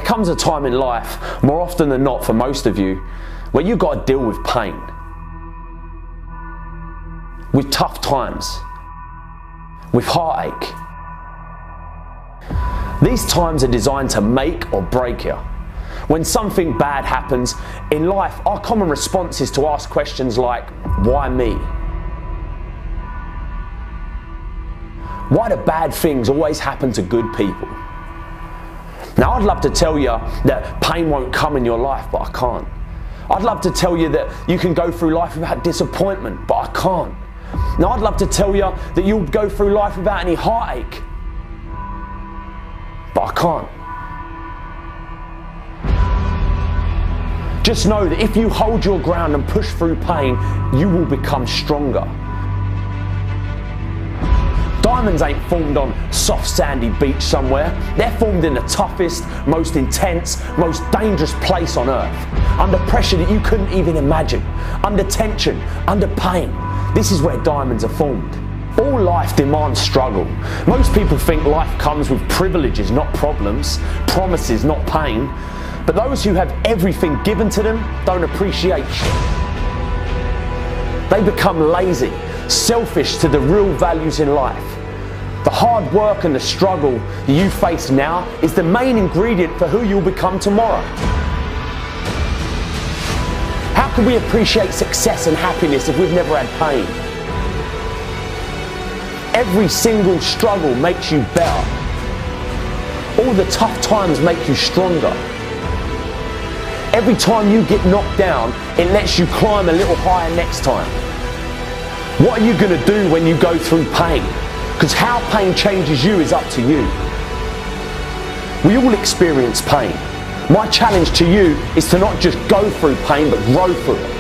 comes a time in life, more often than not for most of you, where you've got to deal with pain, with tough times, with heartache. These times are designed to make or break you. When something bad happens in life, our common response is to ask questions like, why me? Why do bad things always happen to good people? Now, I'd love to tell you that pain won't come in your life, but I can't. I'd love to tell you that you can go through life without disappointment, but I can't. Now, I'd love to tell you that you'll go through life without any heartache, but I can't. Just know that if you hold your ground and push through pain, you will become stronger. Diamonds ain't formed on soft sandy beach somewhere. They're formed in the toughest, most intense, most dangerous place on earth. Under pressure that you couldn't even imagine. Under tension, under pain. This is where diamonds are formed. All life demands struggle. Most people think life comes with privileges, not problems, promises, not pain. But those who have everything given to them don't appreciate shit. They become lazy, selfish to the real values in life. The hard work and the struggle that you face now is the main ingredient for who you'll become tomorrow. How can we appreciate success and happiness if we've never had pain? Every single struggle makes you better. All the tough times make you stronger. Every time you get knocked down, it lets you climb a little higher next time. What are you going to do when you go through pain? Because how pain changes you is up to you. We all experience pain. My challenge to you is to not just go through pain, but grow through it.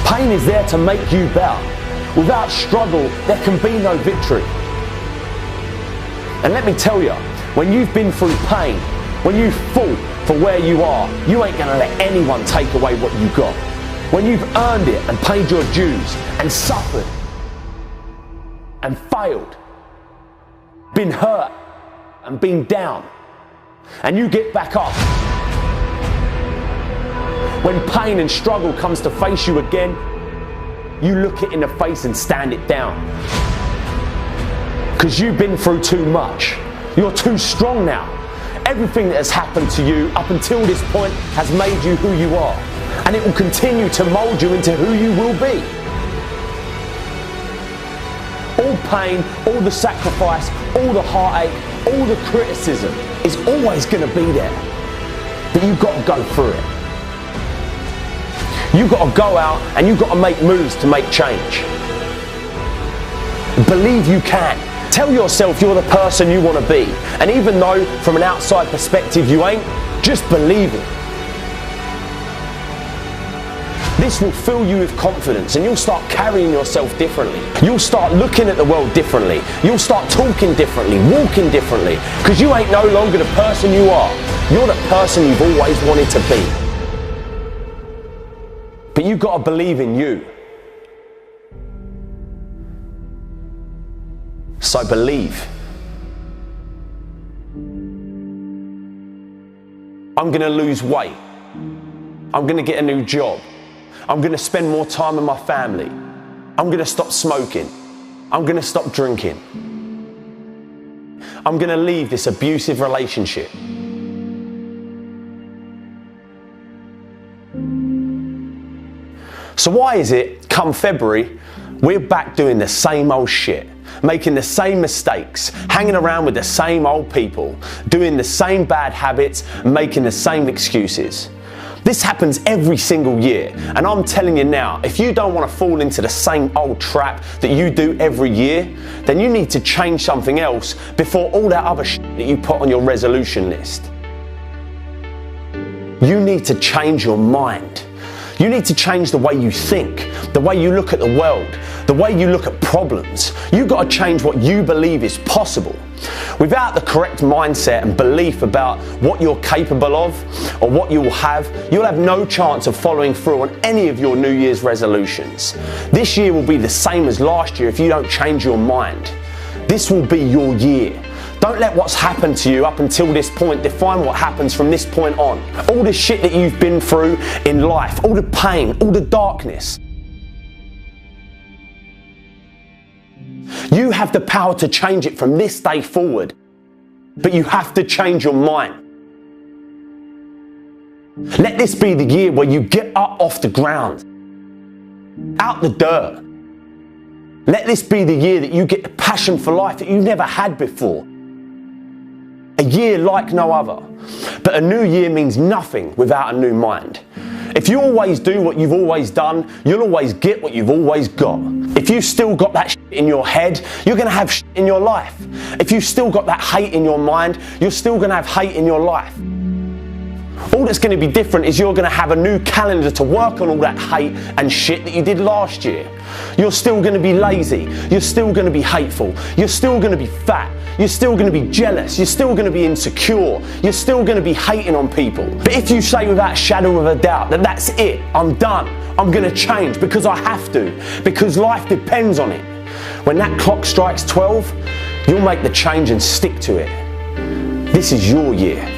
Pain is there to make you better. Without struggle, there can be no victory. And let me tell you, when you've been through pain, when you've fought for where you are, you ain't gonna let anyone take away what you got. When you've earned it and paid your dues and suffered and failed, been hurt and been down, and you get back up. When pain and struggle comes to face you again, you look it in the face and stand it down. Because you've been through too much. You're too strong now. Everything that has happened to you up until this point has made you who you are. And it will continue to mold you into who you will be. All pain, all the sacrifice, all the heartache, all the criticism is always going to be there. But you've got to go through it. You've got to go out and you've got to make moves to make change. Believe you can. Tell yourself you're the person you want to be. And even though from an outside perspective you ain't, just believe it. This will fill you with confidence and you'll start carrying yourself differently. You'll start looking at the world differently. You'll start talking differently, walking differently, because you ain't no longer the person you are. You're the person you've always wanted to be. But you've got to believe in you. So believe. I'm going to lose weight. I'm going to get a new job. I'm going to spend more time with my family. I'm going to stop smoking. I'm going to stop drinking. I'm going to leave this abusive relationship. So why is it, come February, we're back doing the same old shit, making the same mistakes, hanging around with the same old people, doing the same bad habits, and making the same excuses? This happens every single year, and I'm telling you now, if you don't want to fall into the same old trap that you do every year, then you need to change something else before all that other shit that you put on your resolution list. You need to change your mind. You need to change the way you think, the way you look at the world, the way you look at problems. You've got to change what you believe is possible. Without the correct mindset and belief about what you're capable of or what you will have, you'll have no chance of following through on any of your New Year's resolutions. This year will be the same as last year if you don't change your mind. This will be your year. Don't let what's happened to you up until this point define what happens from this point on. All the shit that you've been through in life, all the pain, all the darkness. You have the power to change it from this day forward, but you have to change your mind. Let this be the year where you get up off the ground, out the dirt. Let this be the year that you get a passion for life that you've never had before. A year like no other. But a new year means nothing without a new mind. If you always do what you've always done, you'll always get what you've always got. If you've still got that shit in your head, you're going to have shit in your life. If you've still got that hate in your mind, you're still going to have hate in your life. All that's going to be different is you're going to have a new calendar to work on all that hate and shit that you did last year. You're still going to be lazy. You're still going to be hateful. You're still going to be fat. You're still going to be jealous. You're still going to be insecure. You're still going to be hating on people. But if you say without a shadow of a doubt that that's it, I'm done, I'm going to change because I have to, because life depends on it. When that clock strikes 12, you'll make the change and stick to it. This is your year.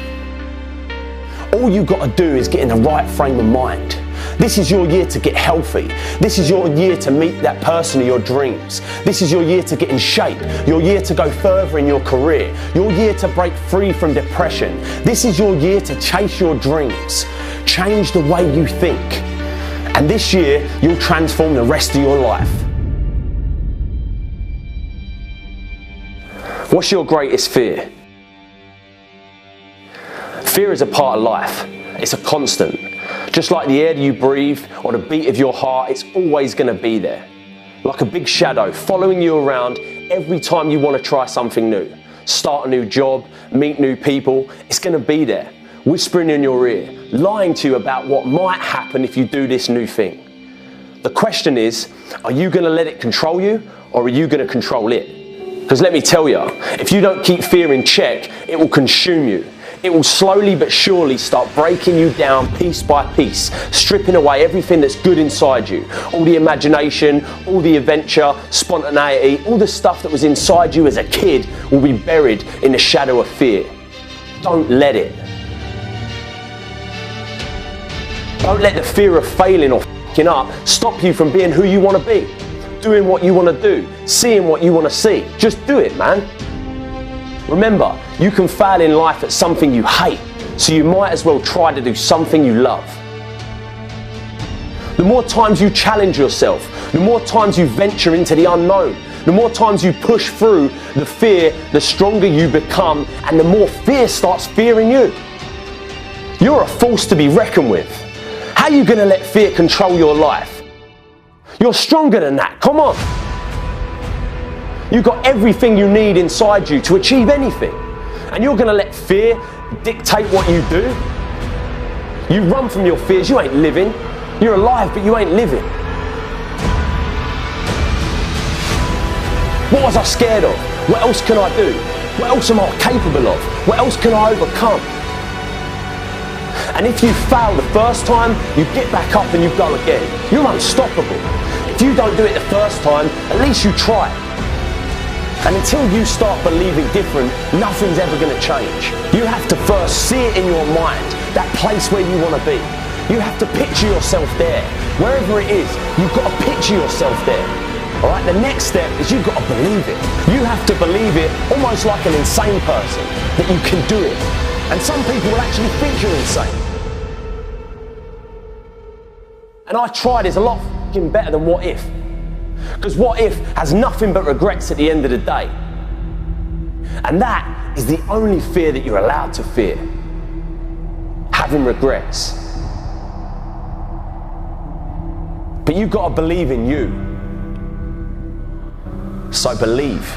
All you've got to do is get in the right frame of mind. This is your year to get healthy. This is your year to meet that person of your dreams. This is your year to get in shape. Your year to go further in your career. Your year to break free from depression. This is your year to chase your dreams. Change the way you think. And this year, you'll transform the rest of your life. What's your greatest fear? Fear is a part of life. It's a constant. Just like the air you breathe or the beat of your heart, it's always going to be there. Like a big shadow following you around every time you want to try something new. Start a new job, meet new people, it's going to be there. Whispering in your ear, lying to you about what might happen if you do this new thing. The question is, are you going to let it control you or are you going to control it? Because let me tell you, if you don't keep fear in check, it will consume you. It will slowly but surely start breaking you down piece by piece, stripping away everything that's good inside you. All the imagination, all the adventure, spontaneity, all the stuff that was inside you as a kid will be buried in the shadow of fear. Don't let it. Don't let the fear of failing or f***ing up stop you from being who you want to be, doing what you want to do, seeing what you want to see. Just do it, man. Remember, you can fail in life at something you hate, so you might as well try to do something you love. The more times you challenge yourself, the more times you venture into the unknown, the more times you push through the fear, the stronger you become, and the more fear starts fearing you. You're a force to be reckoned with. How are you going to let fear control your life? You're stronger than that, come on. You've got everything you need inside you to achieve anything. And you're going to let fear dictate what you do? You run from your fears, you ain't living. You're alive, but you ain't living. What was I scared of? What else can I do? What else am I capable of? What else can I overcome? And if you fail the first time, you get back up and you go again. You're unstoppable. If you don't do it the first time, at least you try it. And until you start believing different, nothing's ever going to change. You have to first see it in your mind, that place where you want to be. You have to picture yourself there. Wherever it is, you've got to picture yourself there. All right, the next step is you've got to believe it. You have to believe it almost like an insane person, that you can do it. And some people will actually think you're insane. And I tried is a lot f***ing better than what if. Because what if has nothing but regrets at the end of the day. And that is the only fear that you're allowed to fear. Having regrets. But you've got to believe in you. So believe.